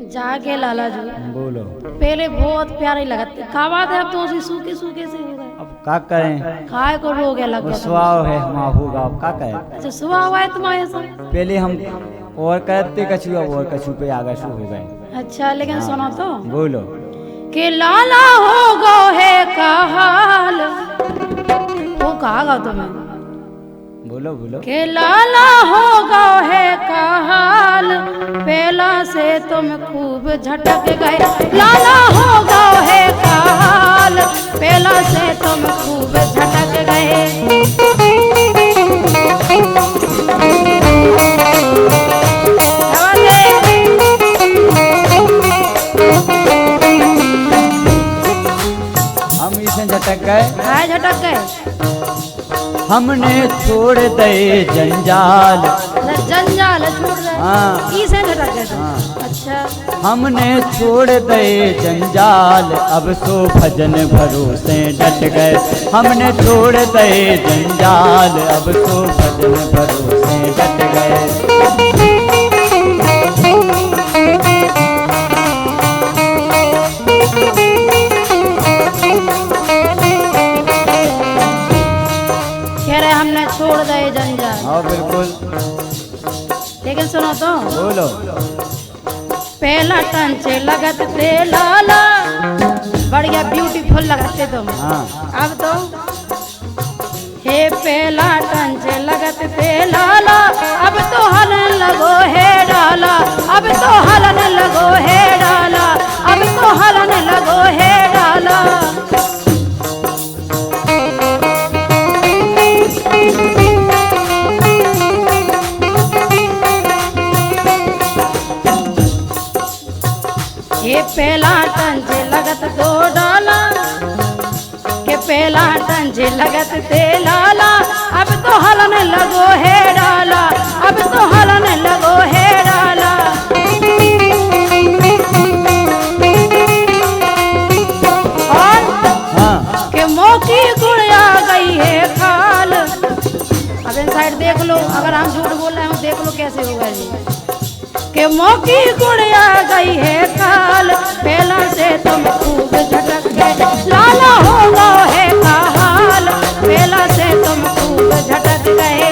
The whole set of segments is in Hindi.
जाके लाला जी बोलो। पहले बहुत प्यारे लगते खावा थे, अब तो उसी सूखे सूखे से हो गए। अब क्या करें, खाए को रो गया लग गया। स्वभाव है माहूगा, अब क्या करें। अच्छा सुबह हुआ है तुम्हारे सब। पहले हम और करते कछु, अब और कछु पे आगे शुरू हो गए। अच्छा लेकिन सुनो तो बोलो। कि लाला हो गो है का हाल, वो कहा तुम्हें। बोलो बोलो। के लाला हो गो है का हाल, पहला से तुम खूब झटक गए। लाला हो गो है का हाल, पहला से तुम खूब झटक गए। हम इसे झटक गए। हाय झटक गए। हमने छोड़ दे जंजाल। जंजाल छोड़ दे। हाँ। इसे झटक गए। हाँ। अच्छा हमने छोड़ दे जंजाल, अब सो भजन भरोसे डट गए। हमने छोड़ दे जंजाल, अब सो भजन भरोसे डट गए। हमने छोड़ दे जंजाल। हाँ बिल्कुल। लेकिन सुनो तो बोलो। पहला टंचे लगत थे लाला, बढ़िया ब्यूटीफुल लगते तुम। हाँ। अब तो हे पहला टंचे लगत थे लाला, अब तो हलन लगो है डाला। अब तो हलन लगो है डाला। अब तो हलन लगो है डाला। ये पहला टंचे लगत दो डाला, के पहला टंचे लगत थे लाला। अब तो हलन लगो है डाला। अब तो हलन लगो है डाला। और हाँ। के मौकी गुड़ आ गई है खाल। अब इन साइड देख लो, अगर हम झूठ बोल रहे हैं देख लो कैसे होगा जी। के मौकी गुड़ आ गई है काल, पहला से तुम खूब झटक गए। लाला होगा है का हाल, पहला से तुम खूब झटक गए।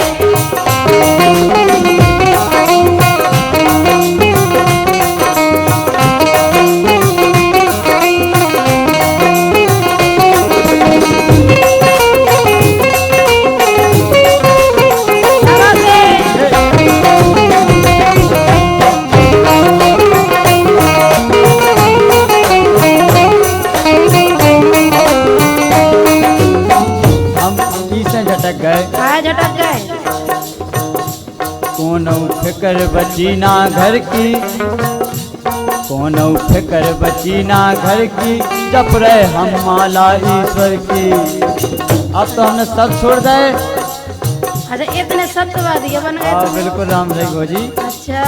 झटक गए। हाय झटक गए। कोनो फिकर बची ना घर की, कोनो फिकर बची ना घर की, जप रहे हम माला ईश्वर की। अब तो हमने सब छोड़ दे। अच्छा इतने सत्यवादी बन गए। हाँ बिल्कुल राम भाई जी। अच्छा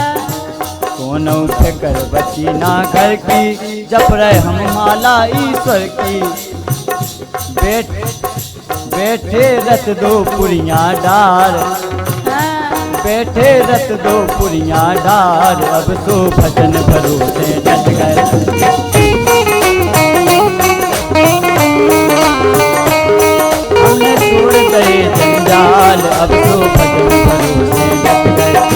कोनो फिकर बची ना घर की, जप रहे हम माला ईश्वर की। बैठे रत दो पुरियां डार, बैठे रत दो पुरियां डार, अब तो भजन भरोसे डट गए। हमने छोड़ गए जंजाल, अब तो भजन भरोसे डट गए।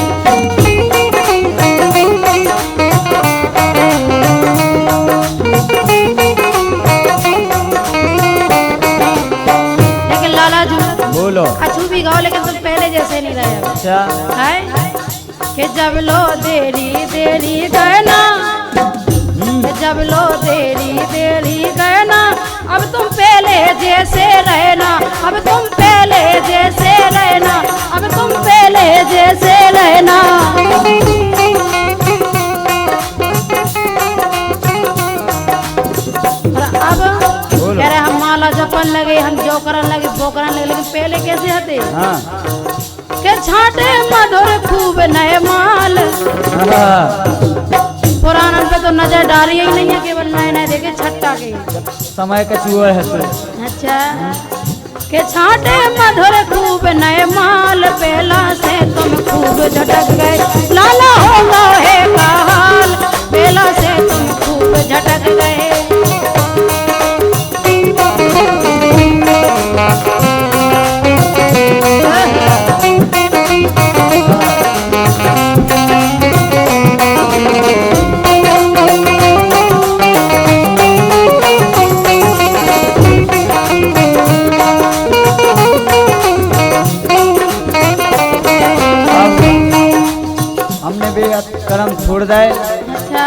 बोलो। अच्छू भी गाओ लेकिन तुम पहले जैसे नहीं रहे। अच्छा है कि जब लो देरी देरी गए ना, जब लो देरी देरी गए ना, अब तुम पहले जैसे रहना। अब तुम पहले जैसे रहना। अब तुम पहले जैसे रहना। अब कह रहे हम माला जपन लगे, हम जो करन लगे वो करन लगे, लेकिन पहले कैसे हते। हाँ। के छाटे मधुर खूब नए माल। पुरानन पे तो नजर डाली ही नहीं है, केवल नए नए देखे छट्टा के समय का चूहा है तो। अच्छा के छाटे मधुर खूब नए माल, पहला से तुम खूब झटक गए। लाला होगा है का हाल, पहला से अच्छा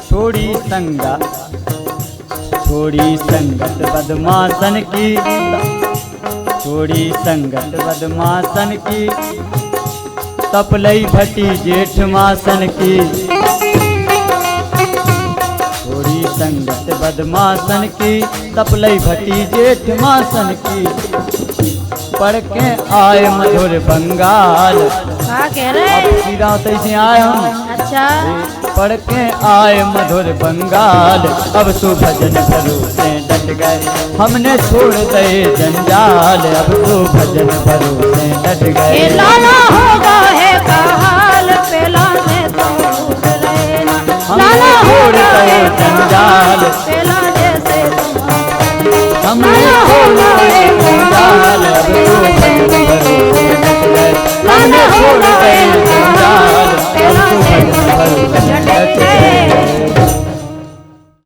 छोड़ी संगत बदमाशन की, छोड़ी संगत बदमाशन की, तपलई भटी जेठ मासन की। छोड़ी संगत बदमाशन की, तपलई भटी जेठ मासन की। पढ़ के आए मधुर बंगाल। क्या कह रहे? अब सीधा तैसे आए हम। अच्छा पढ़ के आए मधुर बंगाल, अब तो भजन भरोसे डट गए। हमने छोड़ दे जंजाल, अब तो भजन भरोसे डट ये गए। लाला होगा है कहाल, पेला में तो डूब रहे ना। हमने लाला छोड़ होगा दे है जंजाल,